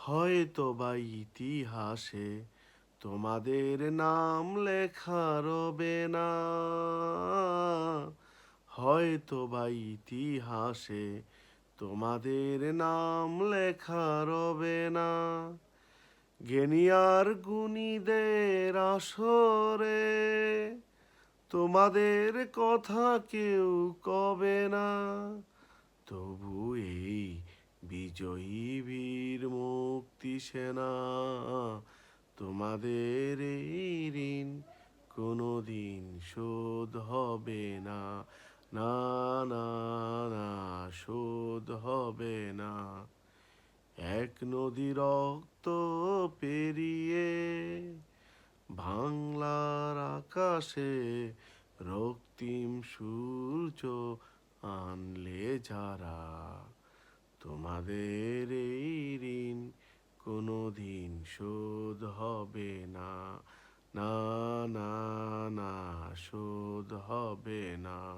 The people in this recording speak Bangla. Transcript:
হয়তো বা ইতিহাসে তোমাদের নাম লেখা রবে না। হয়তো বা ইতিহাসে তোমাদের নাম লেখা রবে না। জ্ঞানী আর গুণীদের আসরে তোমাদের কথা কেউ কবে না। তবু এই বিজয়ী বীর মুক্তি সেনা তোমাদের এই ঋণ কোনোদিন শোধ হবে না। না, না, না, শোধ হবে না। এক নদী রক্ত পেরিয়ে বাংলার আকাশে রক্তিম সূর্য আনলে যারা, তোমাদের এই ঋণ কোনোদিন শোধ হবে না। না, না, না, শোধ হবে না।